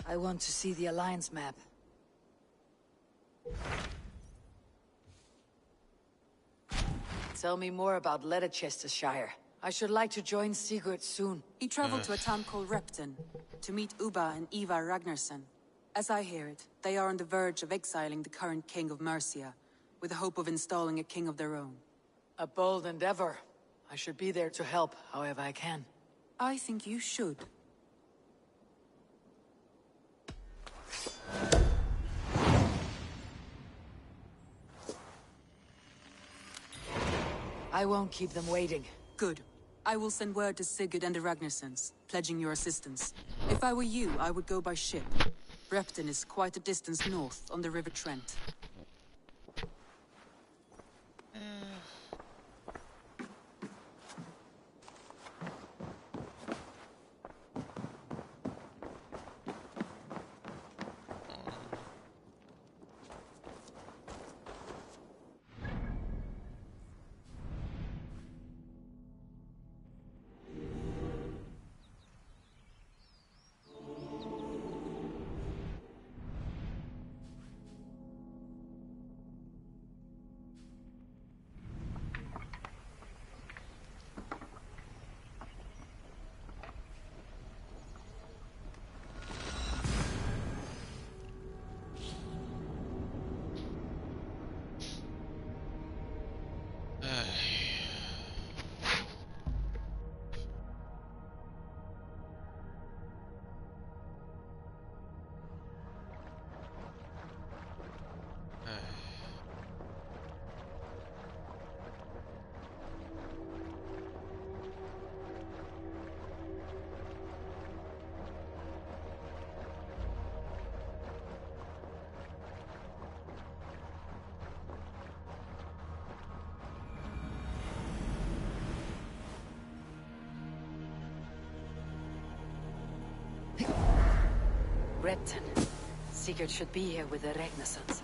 I want to see the Alliance map. Tell me more about Leicestershire. I should like to join Sigurd soon. He traveled to a town called Repton to meet Ubba and Ivar Ragnarsson. As I hear it, they are on the verge of exiling the current king of Mercia, with the hope of installing a king of their own. A bold endeavor. I should be there to help, however I can. I think you should. I won't keep them waiting. Good. I will send word to Sigurd and the Ragnarssons, pledging your assistance. If I were you, I would go by ship. Repton is quite a distance north, on the River Trent. Repton. Sigurd should be here with the Ragnarssons.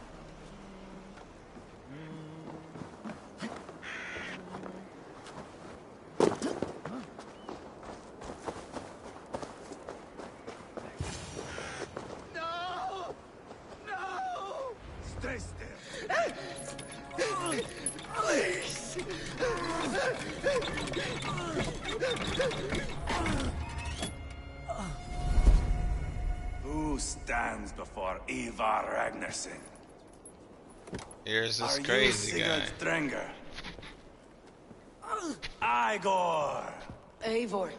No! No! Stay still. Please! Who stands before Ivar Ragnarsson? Here's this Are crazy you guy. Sigurd Drenger? Igor! Eivor.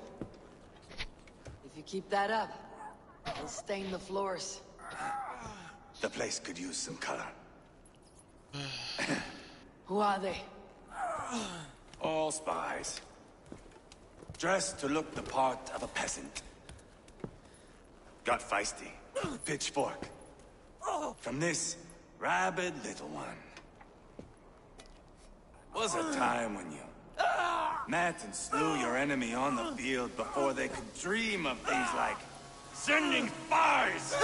If you keep that up, it'll stain the floors. The place could use some color. Who are they? All spies. Dressed to look the part of a peasant. Got feisty. Pitchfork. From this rabid little one. Was a time when you met and slew your enemy on the field before they could dream of things like sending spies!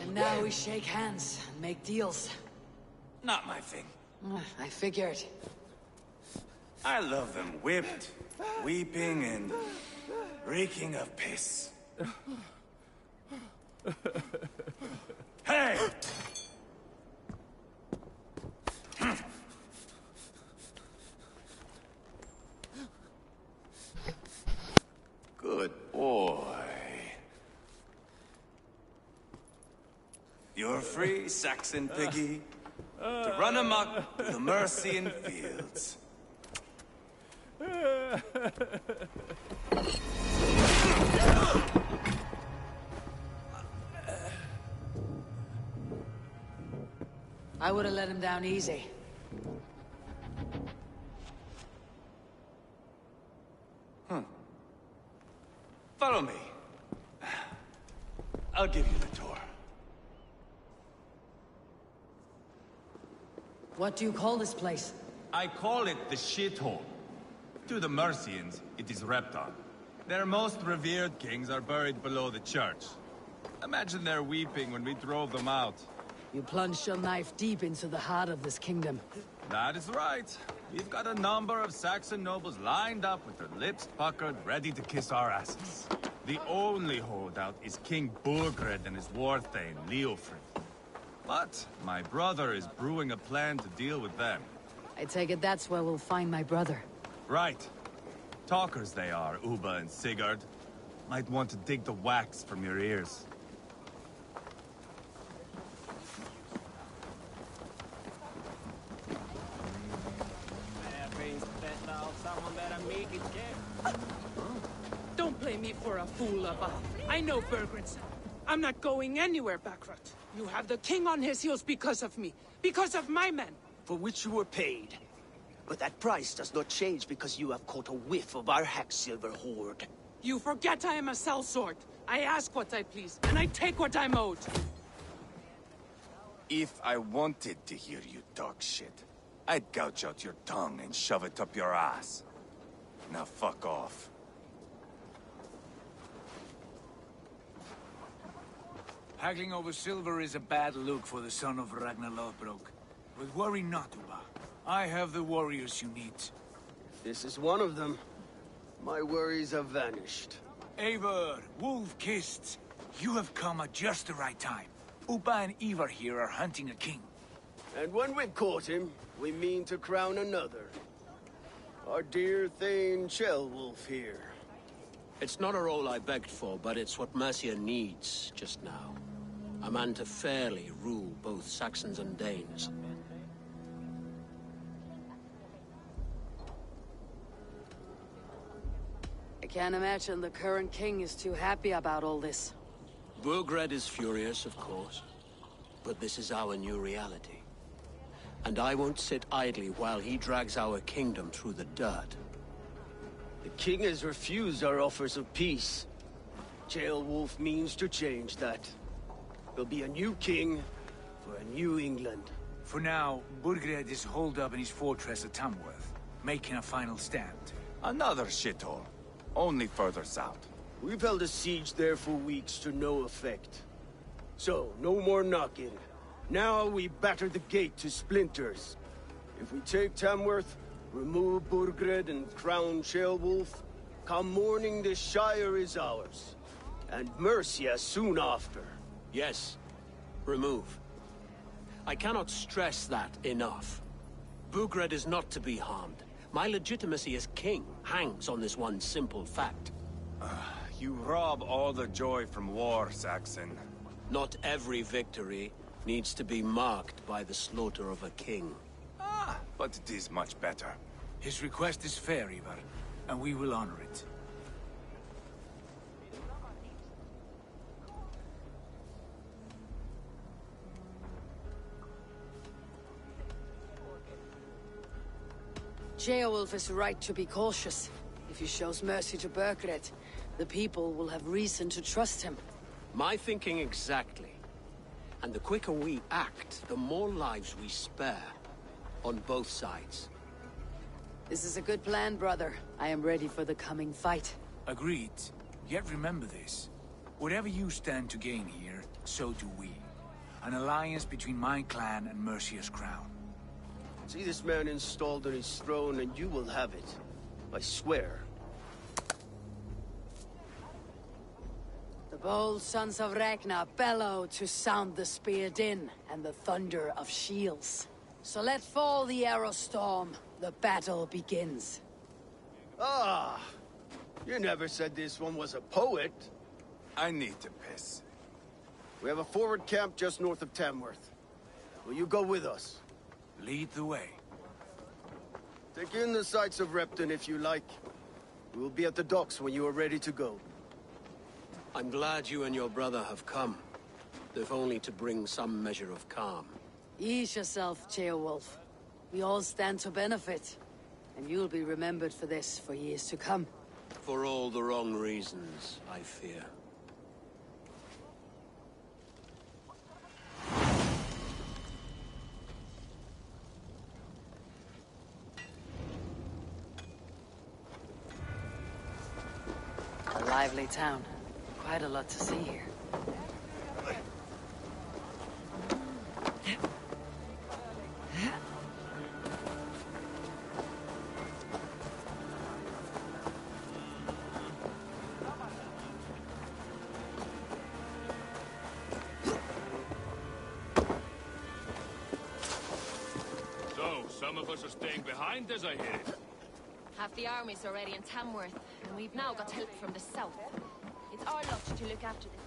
And now we shake hands and make deals. Not my thing. I figured. I love them whipped, weeping, and reeking of piss. Hey! Good boy. You're free, Saxon piggy, to run amok through the Mercian fields. I would have let him down easy. Follow me. I'll give you the tour. What do you call this place? I call it the shithole. To the Mercians, it is Repton. Their most revered kings are buried below the church. Imagine their weeping when we drove them out. You plunged your knife deep into the heart of this kingdom. That is right. We've got a number of Saxon nobles lined up with their lips puckered, ready to kiss our asses. The only holdout is King Burgred and his war thane, Leofrid. But my brother is brewing a plan to deal with them. I take it that's where we'll find my brother. Right. Talkers they are, Uba and Sigurd. Might want to dig the wax from your ears. Don't play me for a fool, Abba. I know Bergred's. I'm not going anywhere, Backrot. You have the king on his heels because of me. Because of my men. For which you were paid. But that price does not change because you have caught a whiff of our Hacksilver hoard. You forget I am a sellsword. I ask what I please, and I take what I'm owed. If I wanted to hear you talk shit, I'd gouge out your tongue and shove it up your ass. Now fuck off. Haggling over silver is a bad look for the son of Ragnar Lothbrok. But worry not, Uba. I have the warriors you need. This is one of them. My worries have vanished. Eivor, Wolf-Kissed, you have come at just the right time. Uba and Ivar here are hunting a king. And when we've caught him, we mean to crown another. Our dear Thane Ceolwulf here. It's not a role I begged for, but it's what Mercia needs just now. A man to fairly rule both Saxons and Danes. I can't imagine the current king is too happy about all this. Burgred is furious, of course. But this is our new reality. And I won't sit idly while he drags our kingdom through the dirt. The king has refused our offers of peace. Ceolwulf means to change that. There'll be a new king for a new England. For now, Burgred is holed up in his fortress at Tamworth, making a final stand. Another shithole. Only further south. We've held a siege there for weeks to no effect. So, no more knocking. Now we batter the gate to splinters. If we take Tamworth, remove Burgred and crown Ceolwulf, come morning the Shire is ours. And Mercia soon after. Yes, remove. I cannot stress that enough. Burgred is not to be harmed. My legitimacy as king hangs on this one simple fact. You rob all the joy from war, Saxon. Not every victory needs to be marked by the slaughter of a king. But it is much better. His request is fair, Ivar, and we will honor it. Ceolwulf is right to be cautious. If he shows mercy to Burgred, the people will have reason to trust him. My thinking exactly. And the quicker we act, the more lives we spare. On both sides. This is a good plan, brother. I am ready for the coming fight. Agreed. Yet remember this. Whatever you stand to gain here, so do we. An alliance between my clan and Mercia's crown. See this man installed on his throne and you will have it. I swear. The bold sons of Ragnar bellow to sound the spear din and the thunder of shields. So let fall the arrow storm. The battle begins. Ah! You never said this one was a poet. I need to piss. We have a forward camp just north of Tamworth. Will you go with us? Lead the way. Take in the sights of Repton if you like. We will be at the docks when you are ready to go. I'm glad you and your brother have come. If only to bring some measure of calm. Ease yourself, Ceolwulf. We all stand to benefit. And you'll be remembered for this for years to come. For all the wrong reasons, I fear. A lively town. Quite a lot to see here. Some of us are staying behind, as I hear it. Half the army's already in Tamworth, and we've now got help from the south. It's our lot to look after this.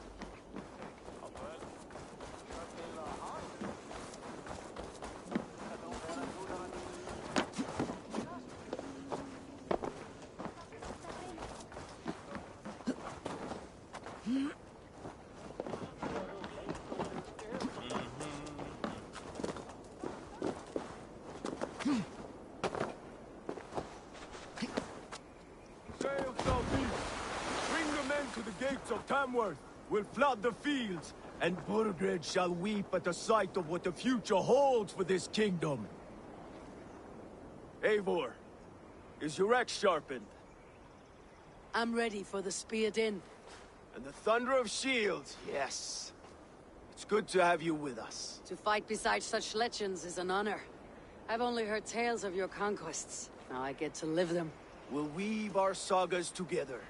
Sail southeast. Bring the men to the gates of Tamworth. We'll flood the fields, and Burgred shall weep at the sight of what the future holds for this kingdom. Eivor, is your axe sharpened? I'm ready for the spear din. And the thunder of shields, yes. It's good to have you with us. To fight beside such legends is an honor. I've only heard tales of your conquests. Now I get to live them. We'll weave our sagas together.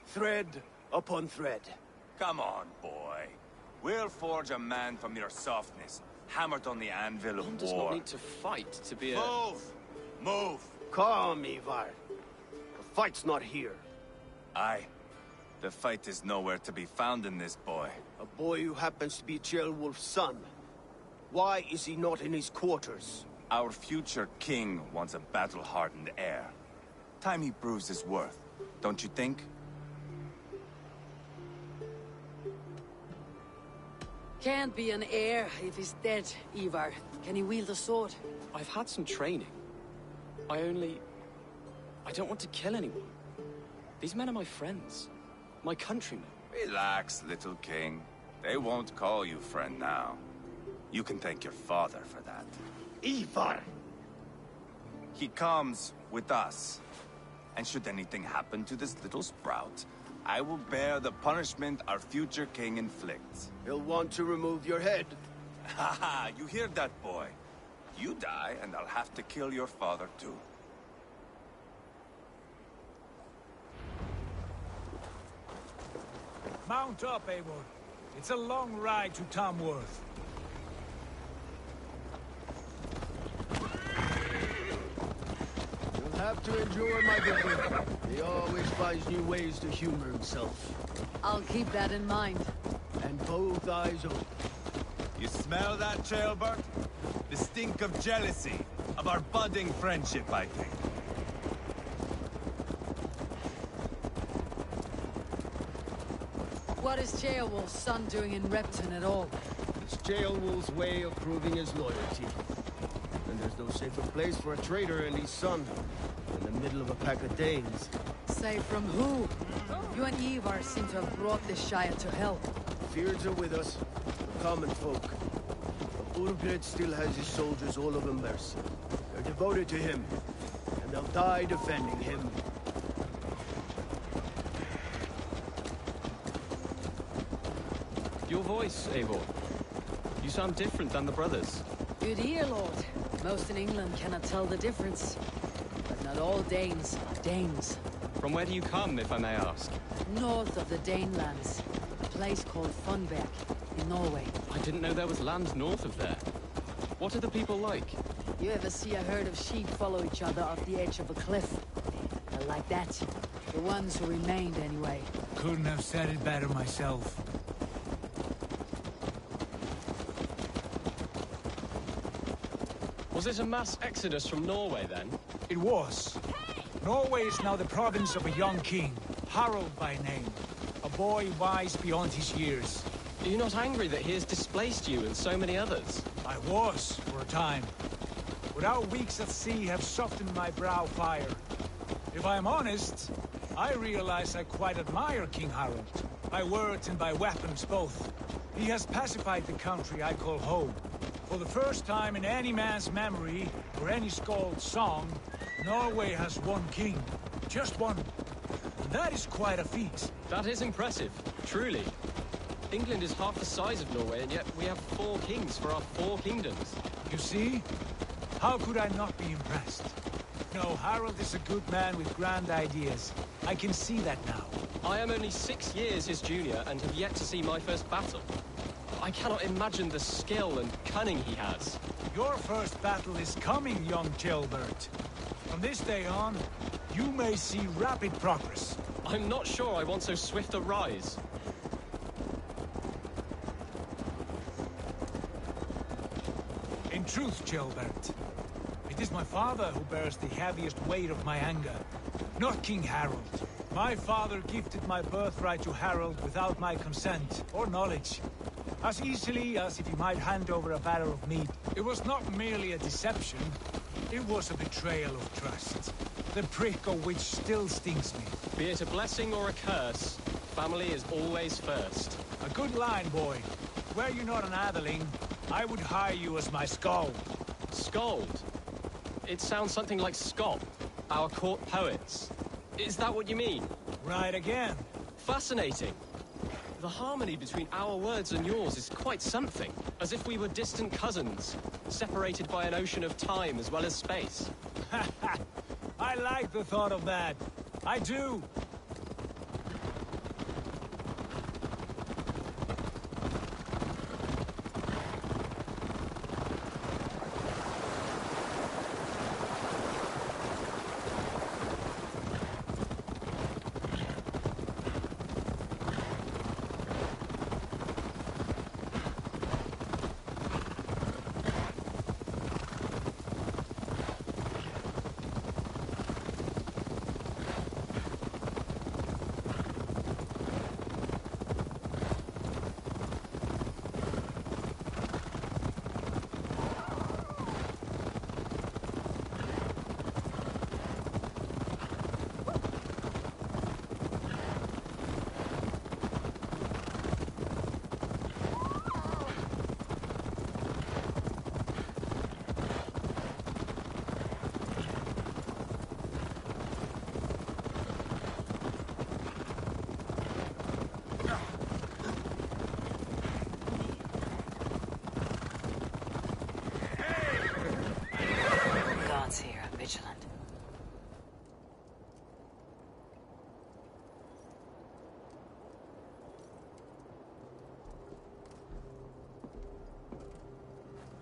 Thread upon thread. Come on, boy. We'll forge a man from your softness, hammered on the anvil of One does war. not need to fight to be a... Move! Move! Calm, Ivar. The fight's not here. Aye. The fight is nowhere to be found in this boy. A boy who happens to be Ceolwulf's son. Why is he not in his quarters? Our future king wants a battle-hardened heir. Time he proves his worth, don't you think? Can't be an heir if he's dead, Ivar. Can he wield a sword? I've had some training. I don't want to kill anyone. These men are my friends. My countrymen. Relax, little king. They won't call you friend now. You can thank your father for that. Ivar! He comes with us. And should anything happen to this little sprout, I will bear the punishment our future king inflicts. He'll want to remove your head. Haha, you hear that, boy? You die, and I'll have to kill your father, too. Mount up, Eivor. It's a long ride to Tamworth. You'll have to endure, my brother. He always finds new ways to humor himself. I'll keep that in mind. And both eyes open. You smell that, Ceolbert? The stink of jealousy, of our budding friendship, I think. What is Ceolwulf's son doing in Repton at all? It's Ceolwulf's way of proving his loyalty. And there's no safer place for a traitor and his son in the middle of a pack of Danes. Say from who? You and Ivar seem to have brought this Shire to hell. Fears are with us, the common folk. But Burgred still has his soldiers all over Mercia. They're devoted to him, and they'll die defending him. Your voice, Eivor. You sound different than the brothers. Good ear, Lord. Most in England cannot tell the difference. But not all Danes are Danes. From where do you come, if I may ask? North of the Danelands. A place called Funberg, in Norway. I didn't know there was land north of there. What are the people like? You ever see a herd of sheep follow each other off the edge of a cliff? They're like that. The ones who remained, anyway. Couldn't have said it better myself. Was it a mass exodus from Norway, then? It was. Norway is now the province of a young king, Harald by name. A boy wise beyond his years. Are you not angry that he has displaced you and so many others? I was, for a time. But our weeks at sea have softened my brow fire. If I am honest, I realize I quite admire King Harald. By words and by weapons both. He has pacified the country I call home. For the first time in any man's memory, or any skald's song, Norway has one king. Just one. And that is quite a feat. That is impressive, truly. England is half the size of Norway, and yet we have 4 kings for our 4 kingdoms. You see? How could I not be impressed? No, Harald is a good man with grand ideas. I can see that now. I am only 6 years his junior and have yet to see my first battle. I cannot imagine the skill and cunning he has. Your first battle is coming, young Gilbert. From this day on, you may see rapid progress. I'm not sure I want so swift a rise. In truth, Gilbert, it is my father who bears the heaviest weight of my anger, not King Harold. My father gifted my birthright to Harold without my consent or knowledge, as easily as if he might hand over a barrel of meat. It was not merely a deception, it was a betrayal of trust, the prick of which still stings me. Be it a blessing or a curse, family is always first. A good line, boy. Were you not an atheling, I would hire you as my skald. Skald? It sounds something like Scott, our court poets. Is that what you mean? Right again. Fascinating. The harmony between our words and yours is quite something. As if we were distant cousins, separated by an ocean of time as well as space. I like the thought of that. I do.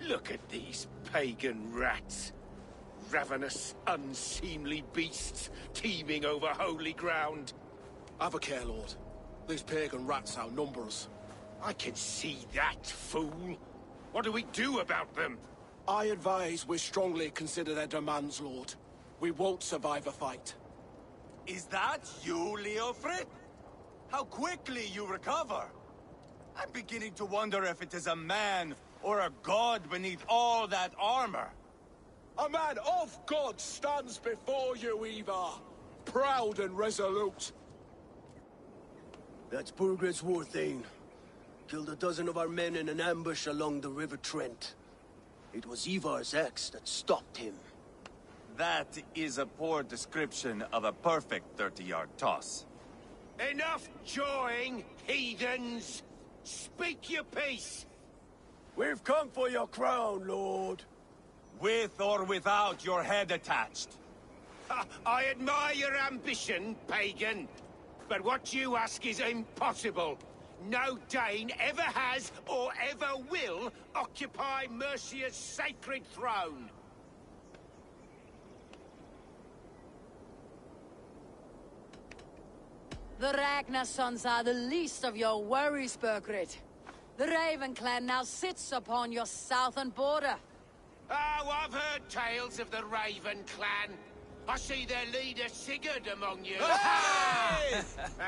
Look at these pagan rats. Ravenous, unseemly beasts teeming over holy ground. Have a care, Lord. These pagan rats outnumber us. I can see that, fool. What do we do about them? I advise we strongly consider their demands, Lord. We won't survive a fight. Is that you, Leofrid? How quickly you recover! I'm beginning to wonder if it is a man or a god beneath all that armor. A man of God stands before you, Ivar. Proud and resolute. That's Burgred's Warthane. Killed a dozen of our men in an ambush along the River Trent. It was Ivar's axe that stopped him. That is a poor description of a perfect 30-yard toss. Enough jawing, heathens! Speak your piece! We've come for your crown, Lord. With or without your head attached. I admire your ambition, pagan. But what you ask is impossible. No Dane ever has or ever will occupy Mercia's sacred throne. The Ragnar sons are the least of your worries, Burgred. The Raven clan now sits upon your southern border. Oh, I've heard tales of the Raven clan. I see their leader Sigurd among you. Hey!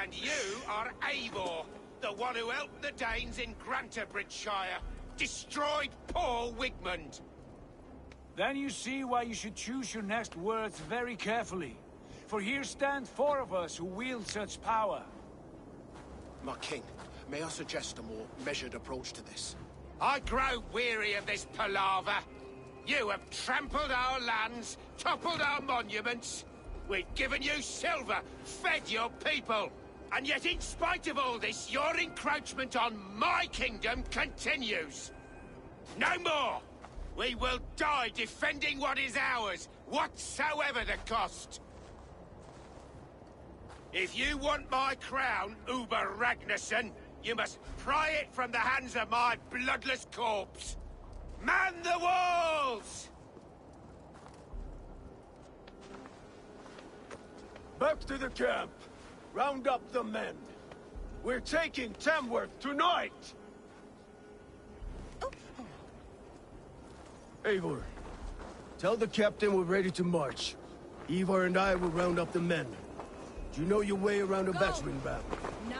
And you are Eivor, the one who helped the Danes in Grantabridgeshire. Destroyed poor Wigmund. Then you see why you should choose your next words very carefully. For here stand four of us who wield such power. My king, may I suggest a more measured approach to this? I grow weary of this palaver. You have trampled our lands, toppled our monuments. We've given you silver, fed your people. And yet in spite of all this, your encroachment on my kingdom continues. No more! We will die defending what is ours, whatsoever the cost. If you want my crown, Uber Ragnarsson, you must pry it from the hands of my bloodless corpse. Man the walls! Back to the camp. Round up the men. We're taking Tamworth tonight! Eivor, tell the captain we're ready to march. Ivar and I will round up the men. Do you know your way around a battering ram?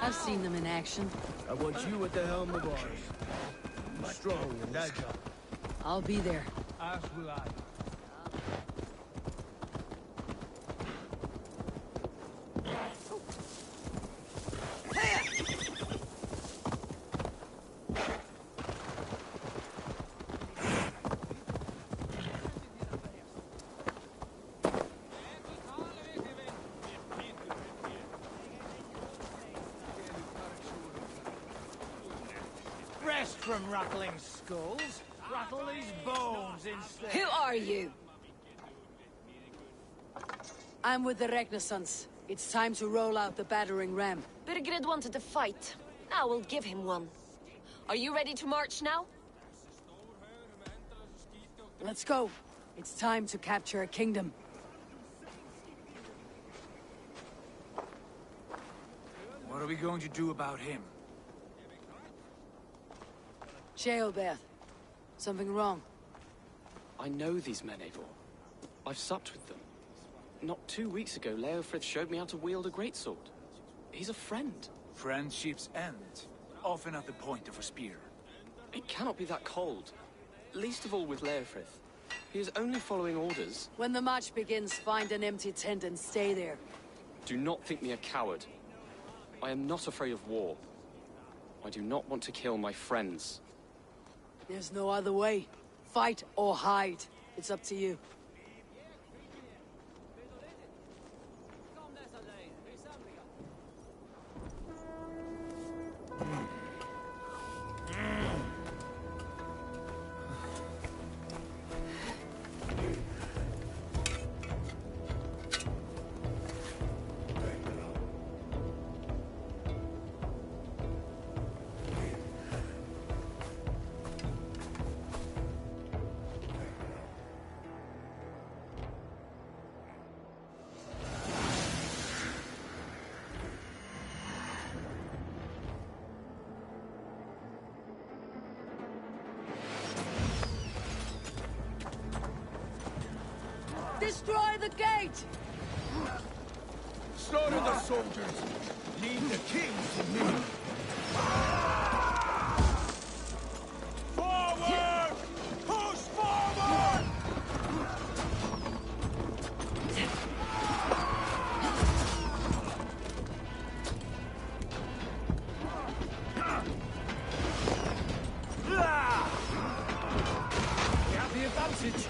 I've seen them in action. I want you at the helm of ours. Strong and agile. I'll be there. As will I. Rest from rattling skulls. Rattle these bones instead. Who are you? I'm with the Renaissance. It's time to roll out the battering ram. Birgred wanted to fight. Now we'll give him one. Are you ready to march now? Let's go. It's time to capture a kingdom. What are we going to do about him? Sheolbeth. Something wrong? I know these men, Eivor. I've supped with them. Not 2 weeks ago, Leofrith showed me how to wield a greatsword. He's a friend. Friendships end, often at the point of a spear. It cannot be that cold. Least of all with Leofrith. He is only following orders. When the march begins, find an empty tent and stay there. Do not think me a coward. I am not afraid of war. I do not want to kill my friends. There's no other way. Fight or hide. It's up to you. Destroy the gate! Slaughter the soldiers! Leave the king to me! Forward! Push forward! We have the advantage.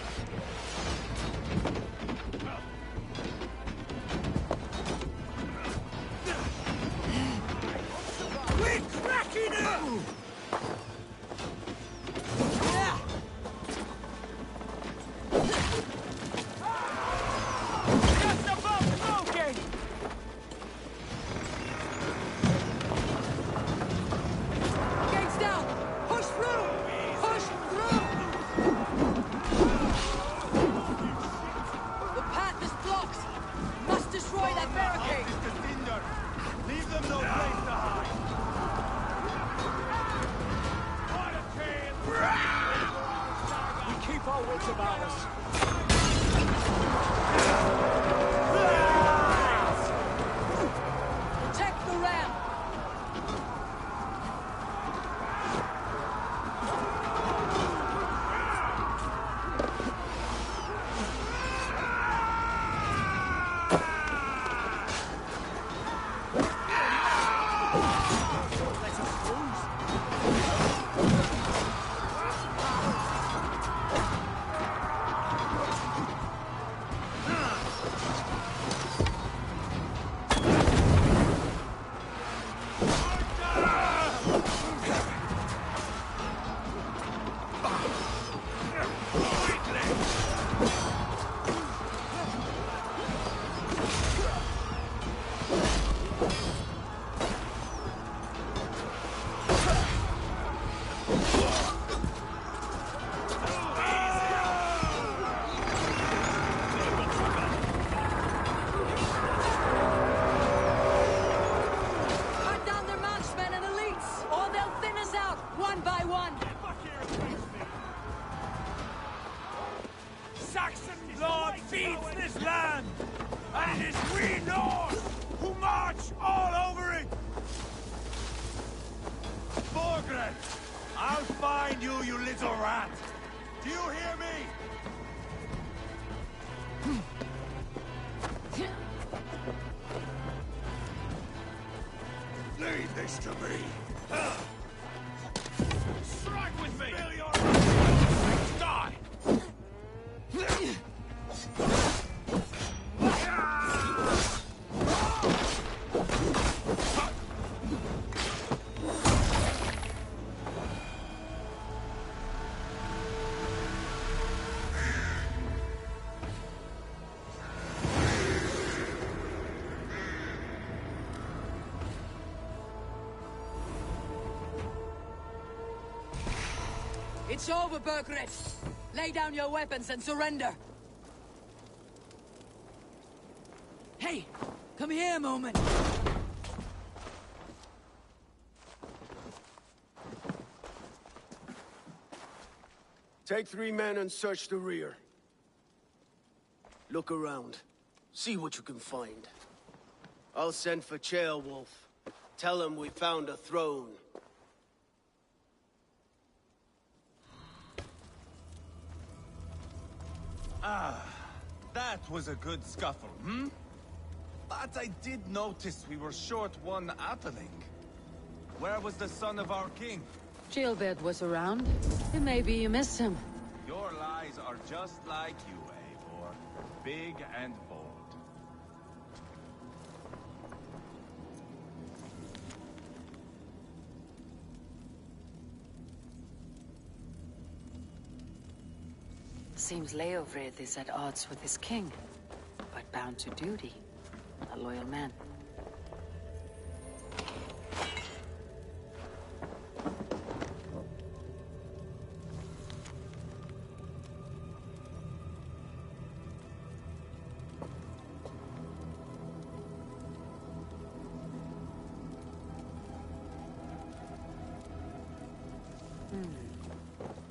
Gates down! Push through! Push through! The path is blocked! Must destroy that barricade! Leave them no place to hide! We keep our wits about us. Protect the ram! leads this land! And it is we North who march all over it! Borgred! I'll find you, you little rat! Do you hear me? Leave this to me! Strike with me! Fill your... Die! It's over, Burgred! Lay down your weapons and surrender! Hey! Come here a moment! Take 3 men and search the rear. Look around. See what you can find. I'll send for Ceolwulf. Tell him we found a throne. Ah, that was a good scuffle, hmm? But I did notice we were short one atheling. Where was the son of our king? Gilbert was around. Maybe you missed him. Your lies are just like you, Eivor. Big and bold. Seems Leofrid is at odds with his king, but bound to duty. A loyal man.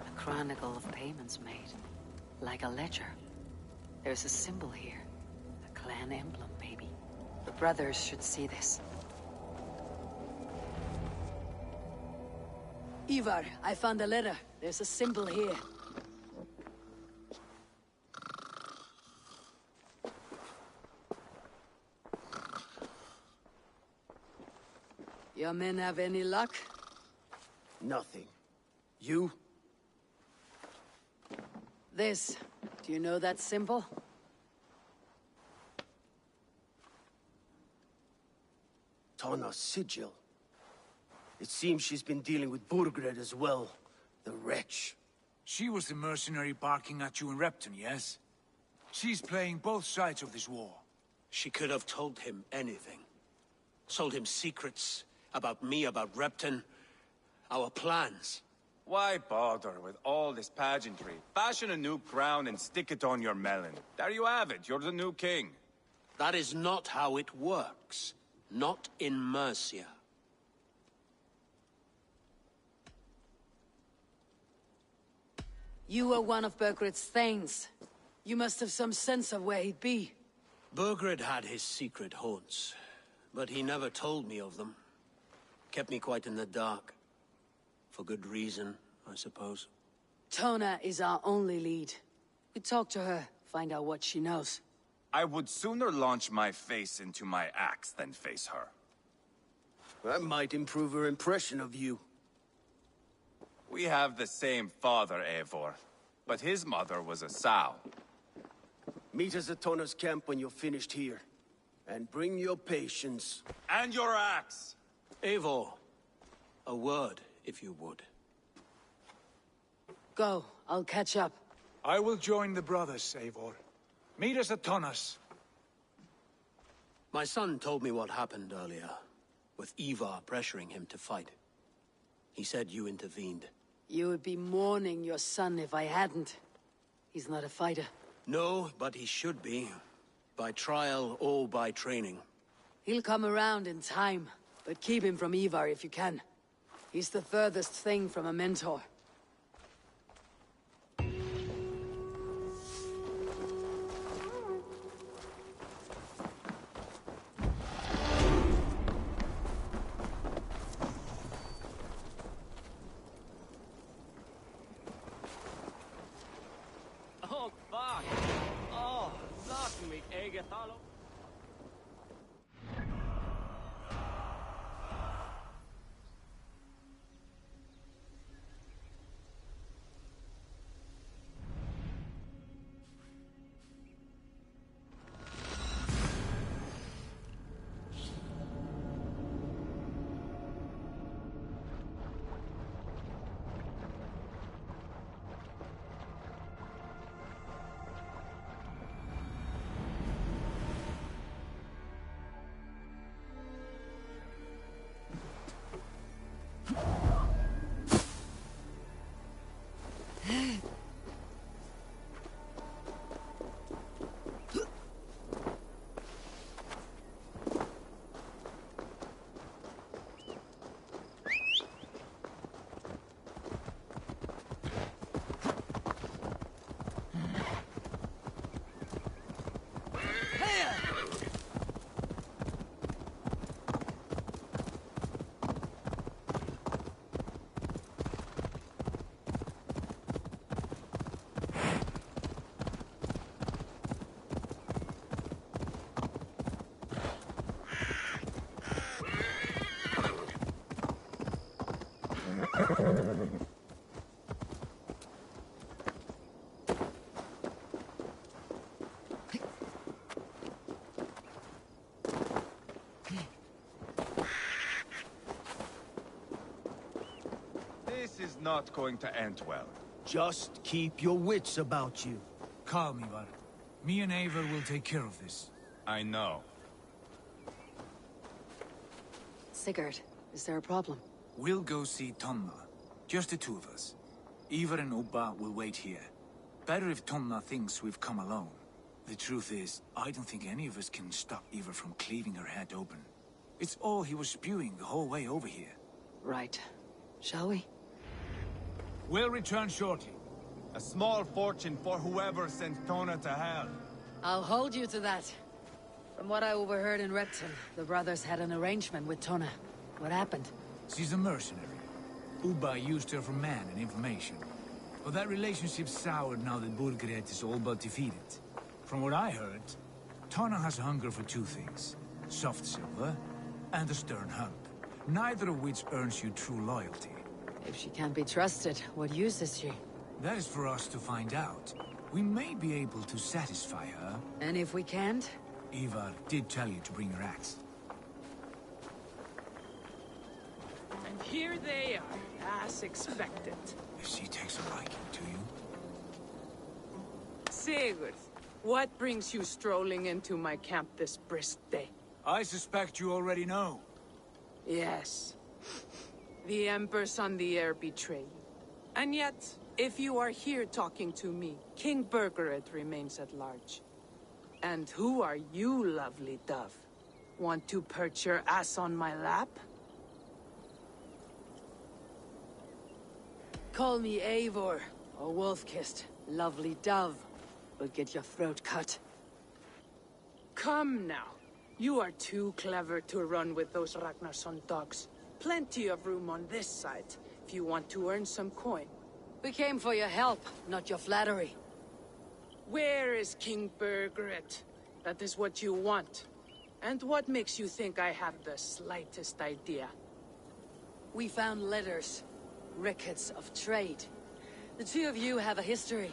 A chronicle of payments made. Like a ledger. There's a symbol here. A clan emblem, maybe. The brothers should see this. Ivar, I found a letter. There's a symbol here. Your men have any luck? Nothing. You? This. Do you know that symbol? Tana's sigil. It seems she's been dealing with Burgred as well. The wretch. She was the mercenary barking at you in Repton, yes? She's playing both sides of this war. She could have told him anything. Told him secrets about me, about Repton, our plans. Why bother with all this pageantry? Fashion a new crown and stick it on your melon. There you have it, you're the new king. That is not how it works. Not in Mercia. You were one of Burgred's thanes. You must have some sense of where he'd be. Burgred had his secret haunts, but he never told me of them. Kept me quite in the dark. For good reason, I suppose. Tona is our only lead. We talk to her, find out what she knows. I would sooner launch my face into my axe than face her. That might improve her impression of you. We have the same father, Eivor, but his mother was a sow. Meet us at Tona's camp when you're finished here. And bring your patience. And your axe! Eivor, a word, if you would. Go, I'll catch up. I will join the brothers, Eivor. Meet us at Tonas. My son told me what happened earlier, with Ivar pressuring him to fight. He said you intervened. You would be mourning your son if I hadn't. He's not a fighter. No, but he should be. By trial or by training. He'll come around in time, but keep him from Ivar if you can. He's the furthest thing from a mentor. This is not going to end well. Just keep your wits about you. Calm, Ivar. Me and Eivor will take care of this. I know. Sigurd, is there a problem? We'll go see Tonna. Just the two of us. Ivar and Ubba will wait here. Better if Tonna thinks we've come alone. The truth is, I don't think any of us can stop Ivar from cleaving her head open. It's all he was spewing the whole way over here. Right. Shall we? We'll return shortly. A small fortune for whoever sent Tona to hell. I'll hold you to that. From what I overheard in Repton, the brothers had an arrangement with Tona. What happened? She's a mercenary. Ubba used her for man and information. But that relationship soured now that Burgred is all but defeated. From what I heard, Tona has a hunger for two things. Soft silver and a stern hump. Neither of which earns you true loyalty. If she can't be trusted, what use is she? That is for us to find out. We may be able to satisfy her. And if we can't? Ivar did tell you to bring her axe. And here they are, as expected. If she takes a liking to you. Sigurd, what brings you strolling into my camp this brisk day? I suspect you already know. Yes. The Emperor's on the air betray you. And yet, if you are here talking to me, King Burgred remains at large. And who are you, lovely dove? Want to perch your ass on my lap? Call me Eivor, or Wolf-Kissed, lovely dove. Will get your throat cut. Come now. You are too clever to run with those Ragnarsson dogs. Plenty of room on this side, if you want to earn some coin. We came for your help, not your flattery. Where is King Burgred? That is what you want. And what makes you think I have the slightest idea? We found letters. Records of trade. The two of you have a history.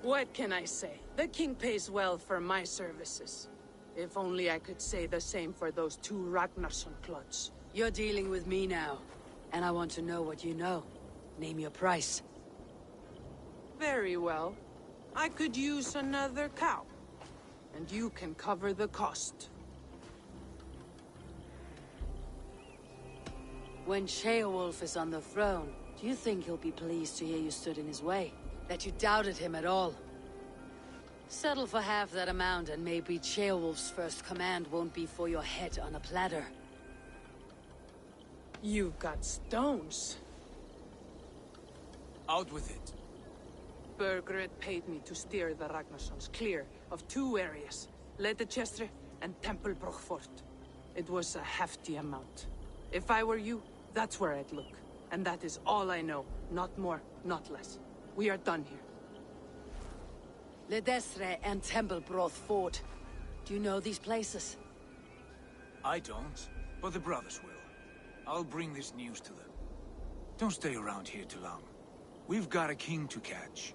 What can I say? The king pays well for my services. If only I could say the same for those two Ragnarsson clods. You're dealing with me now, and I want to know what you know. Name your price. Very well. I could use another cow. And you can cover the cost. When Ceolwulf is on the throne, do you think he'll be pleased to hear you stood in his way? That you doubted him at all? Settle for half that amount, and maybe Ceolwulf's first command won't be for your head on a platter. You've got stones. Out with it. Burgred paid me to steer the Ragnarssons clear of two areas, Ledechestre and Tempelbroch Fort. It was a hefty amount. If I were you, that's where I'd look. And that is all I know. Not more, not less. We are done here. Ledestre and Tempelbroch Fort. Do you know these places? I don't, but the brothers will. I'll bring this news to them. Don't stay around here too long. We've got a king to catch.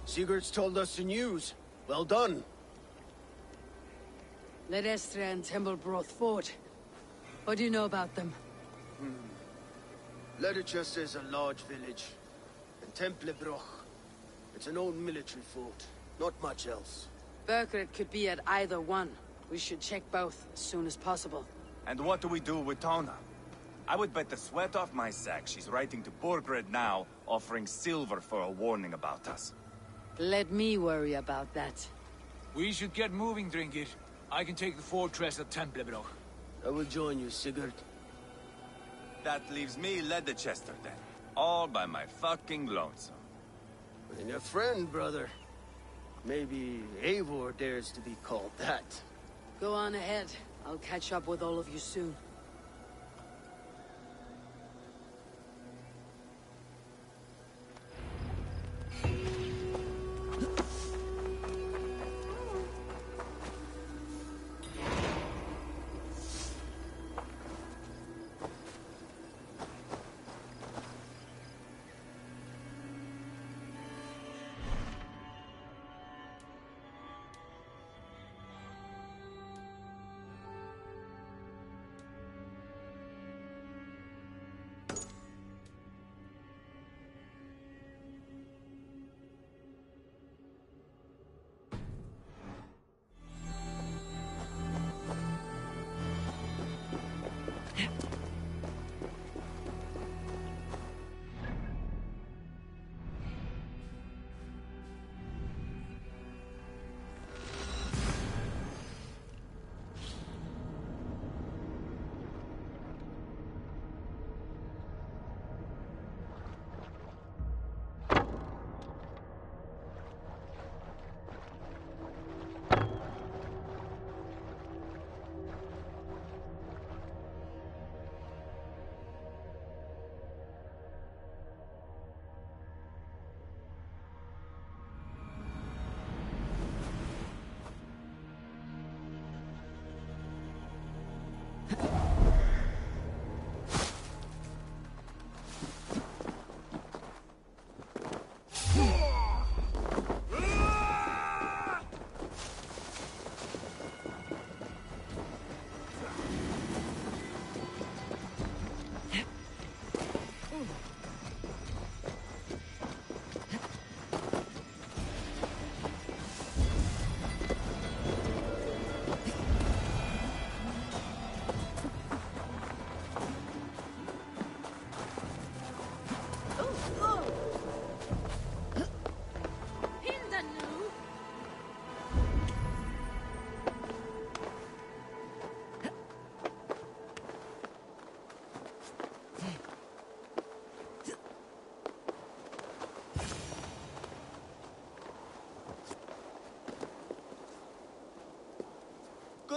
Sigurd's told us the news. Well done. Ledestra and Temblebroth fought. What do you know about them? Ledestra is a large village. And Templebroch. It's an old military fort. Not much else. Burkred could be at either one. We should check both as soon as possible. And what do we do with Tona? I would bet the sweat off my sack she's writing to Burgred now, offering silver for a warning about us. Let me worry about that. We should get moving, Dringir. I can take the fortress at Templebroch. I will join you, Sigurd. That leaves me Leicester then. All by my fucking lonesome. And a friend, brother. Maybe Eivor dares to be called that. Go on ahead. I'll catch up with all of you soon.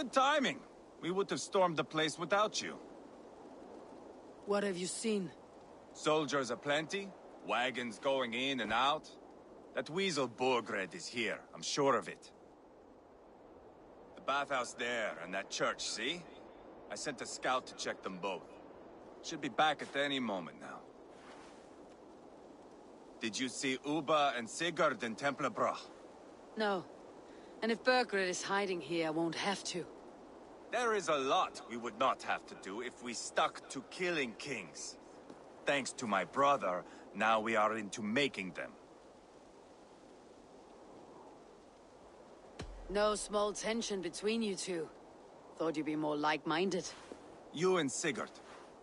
Good timing. We would have stormed the place without you. What have you seen? Soldiers aplenty, wagons going in and out. That weasel Burgred is here, I'm sure of it. The bathhouse there, and that church, see? I sent a scout to check them both. Should be back at any moment now. Did you see Uba and Sigurd in Templebrough? No. And if Burgred is hiding here, I won't have to. There is a lot we would not have to do if we stuck to killing kings. Thanks to my brother, now we are into making them. No small tension between you two. Thought you'd be more like-minded. You and Sigurd,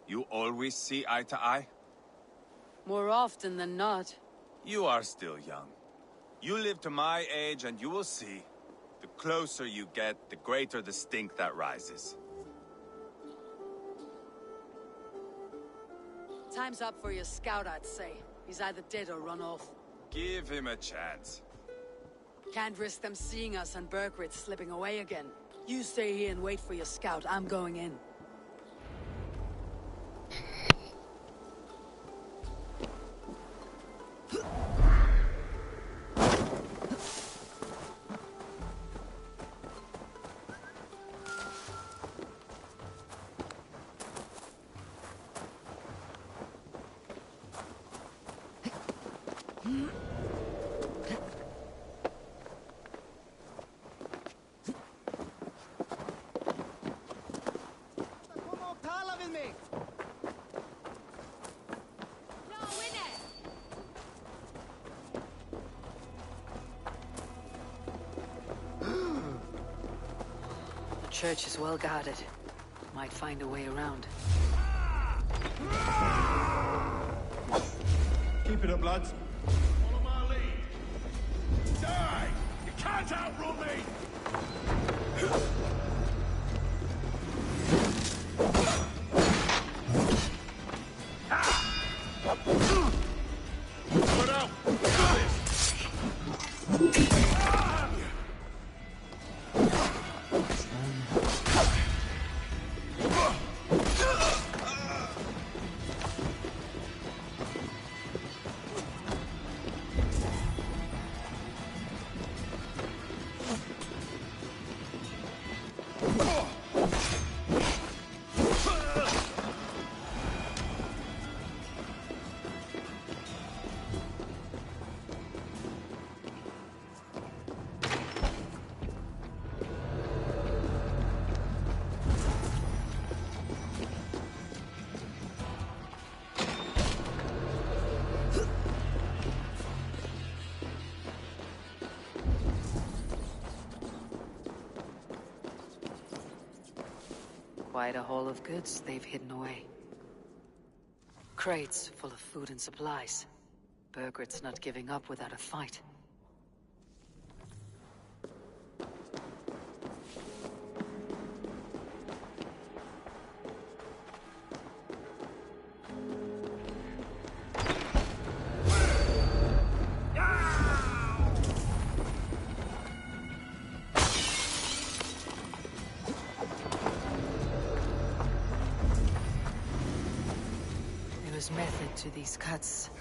you always see eye to eye? More often than not. You are still young. You live to my age and you will see. The closer you get, the greater the stink that rises. Time's up for your scout, I'd say. He's either dead or run off. Give him a chance. Can't risk them seeing us and Burgred slipping away again. You stay here and wait for your scout. I'm going in. The church is well guarded. Might find a way around. Keep it up, lads. Follow my lead. Die! You can't outrun me! Put out! Quite a haul of goods they've hidden away. Crates full of food and supplies. Burgred's not giving up without a fight. Method to these cuts.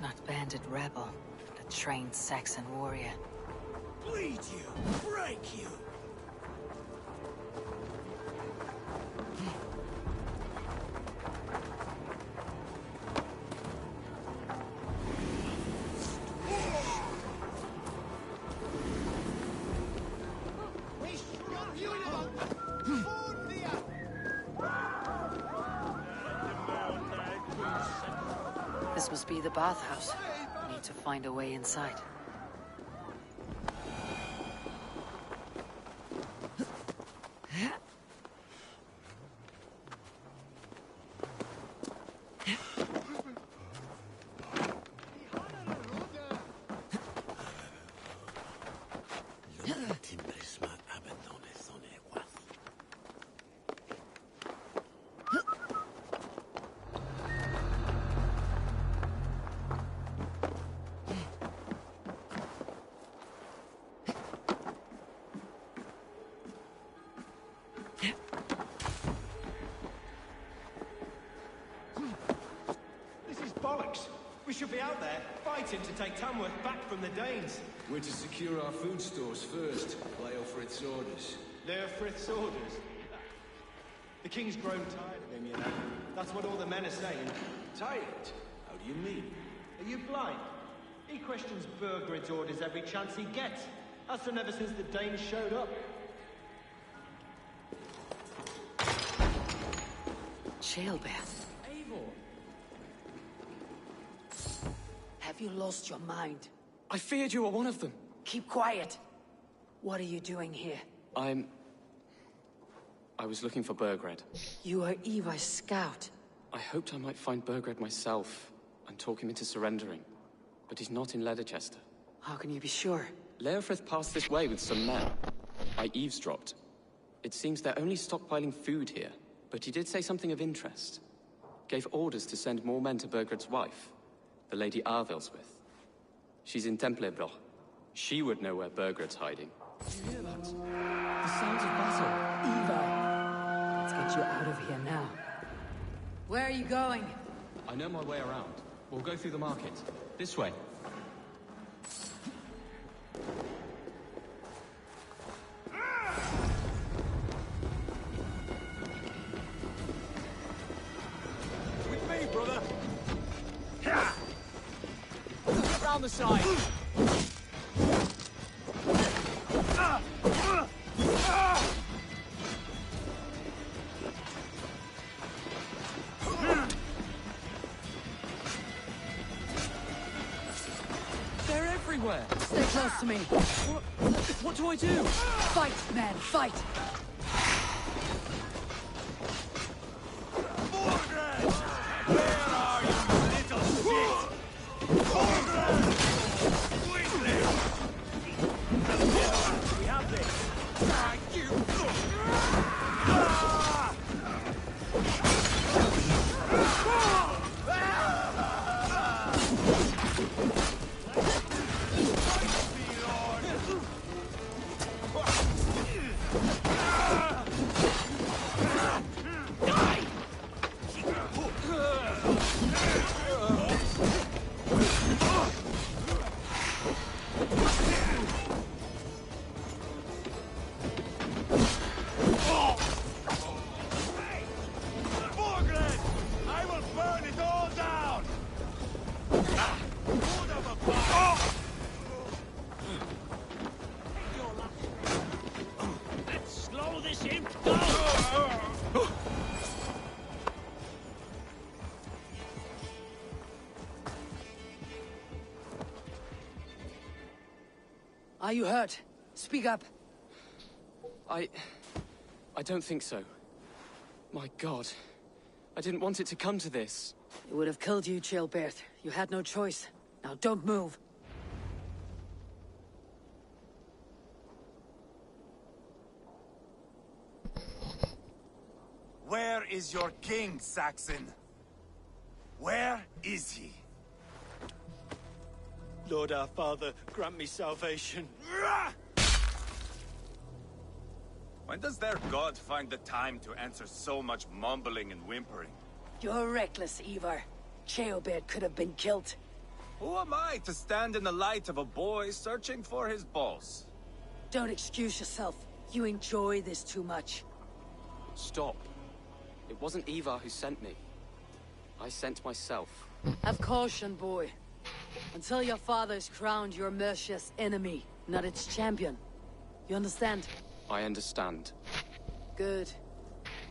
Not bandit rebel, but a trained Saxon warrior. Bleed you! Break you! This must be the bathhouse. Need to find a way inside. We should be out there, fighting to take Tamworth back from the Danes. We're to secure our food stores first. Leofrith's orders. Leofrith's orders? The king's grown tired of him, you know. That's what all the men are saying. Tired? How do you mean? Are you blind? questions Burgred's orders every chance he gets. Has done ever since the Danes showed up. Ceolbert. Eivor! Have you lost your mind? I feared you were one of them. Keep quiet. What are you doing here? I was looking for Burgred. You are Eva's scout. I hoped I might find Burgred myself and talk him into surrendering. But he's not in Leatherchester. How can you be sure? Leofrith passed this way with some men. I eavesdropped. It seems they're only stockpiling food here, but he did say something of interest. Gave orders to send more men to Burgred's wife, the Lady Arvelswith. She's in Templebroch. She would know where Burgred's hiding. You hear that? The sounds of battle. Eva! Let's get you out of here now. Where are you going? I know my way around. We'll go through the market. This way. With me, brother. Get round the side. They're everywhere! Stay close to me. What do I do? Fight, man, fight! Burgred! Where are you, little shit? Burgred! Quickly! We have this. Thank you! Burgred! I will burn it all down! Hold up a fire! Let's slow this imp down! Are you hurt? Speak up. I don't think so. My God. I didn't want it to come to this. It would have killed you, Ceolbert. You had no choice. Now don't move. Where is your king, Saxon? Where is he? Lord our Father, grant me salvation. When does their god find the time to answer so much mumbling and whimpering? You're reckless, Ivar. Ceolbert could have been killed. Who am I to stand in the light of a boy searching for his balls? Don't excuse yourself. You enjoy this too much. Stop. It wasn't Ivar who sent me. I sent myself. Have caution, boy. Until your father is crowned your Mercia's enemy, not its champion. You understand? I understand. Good.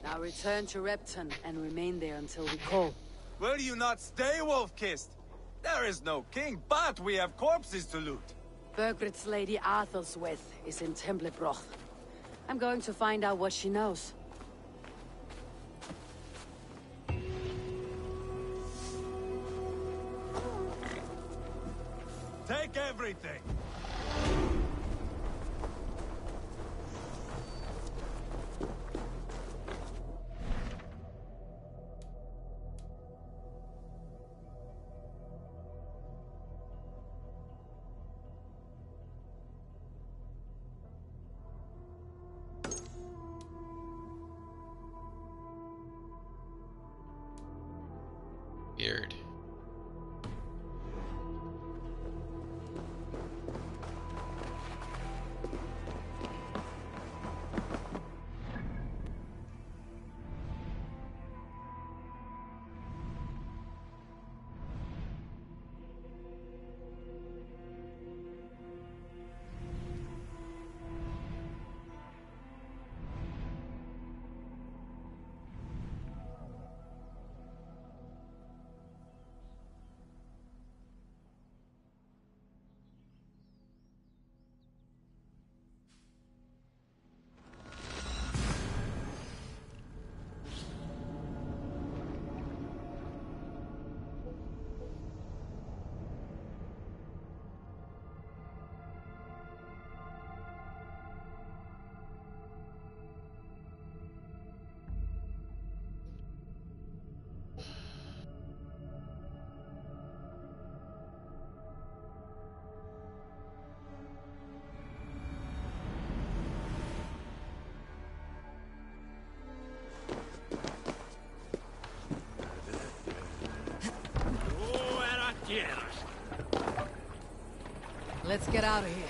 Now return to Repton and remain there until we call. Will you not stay, Wolf-Kissed? There is no king, but we have corpses to loot. Burgred's Lady Arthelswith is in Templebroch. I'm going to find out what she knows. Take everything! Weird. Let's get out of here.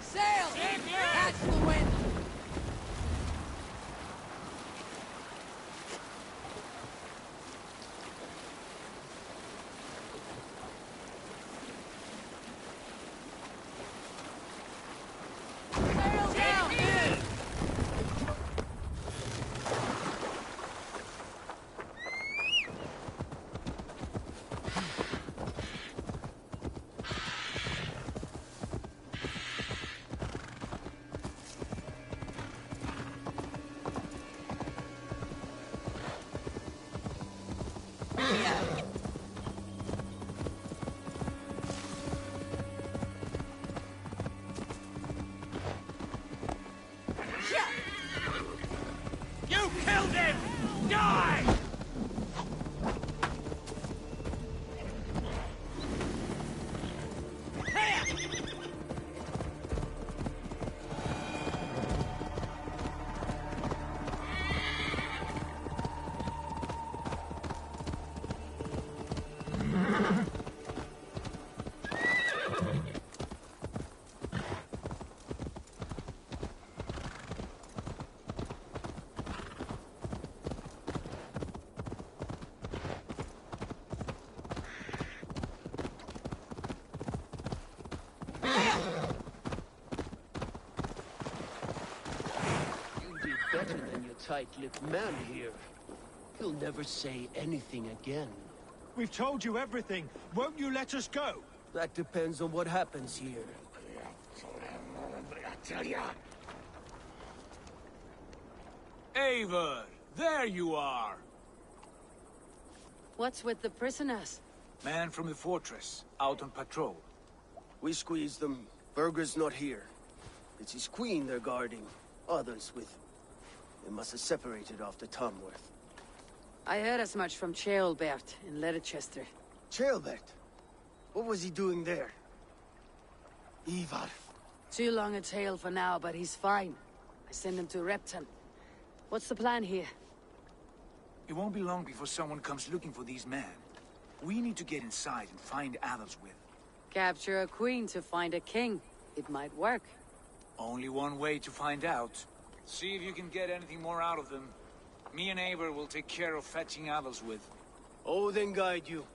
Sail! Catch the wind! Sail down! You killed him! Die! You did better than your tight-lipped man here. He'll never say anything again. We've told you everything. Won't you let us go? That depends on what happens here. I tell ya. Eivor, there you are. What's with the prisoners? Man from the fortress, out on patrol. We squeezed them. Berger's not here. It's his queen they're guarding. Others with him. They must have separated after Tamworth. I heard as much from Ceolbert in Leicester. Ceolbert? What was he doing there? Ivar. Too long a tale for now, but he's fine. I send him to Repton. What's the plan here? It won't be long before someone comes looking for these men. We need to get inside and find Adelswith. Capture a queen to find a king. It might work. Only one way to find out. See if you can get anything more out of them. Me and Eivor will take care of fetching Adelswith. Odin guide you.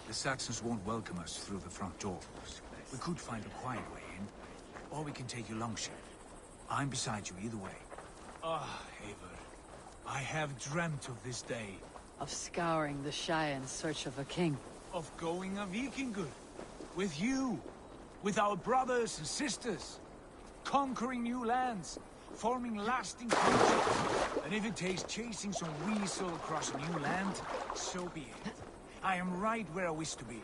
The Saxons won't welcome us through the front door. We could find a quiet way in, or we can take your longship. I'm beside you either way. Ah, Eivor. I have dreamt of this day. Of scouring the Shire in search of a king. Of going a Vikingur. With you. With our brothers and sisters. Conquering new lands. Forming lasting friendships. And if it takes chasing some weasel across a new land, so be it. I am right where I wish to be.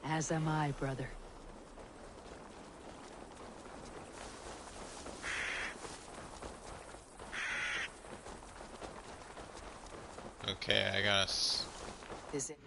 As am I, brother. Okay, I got us. Is it?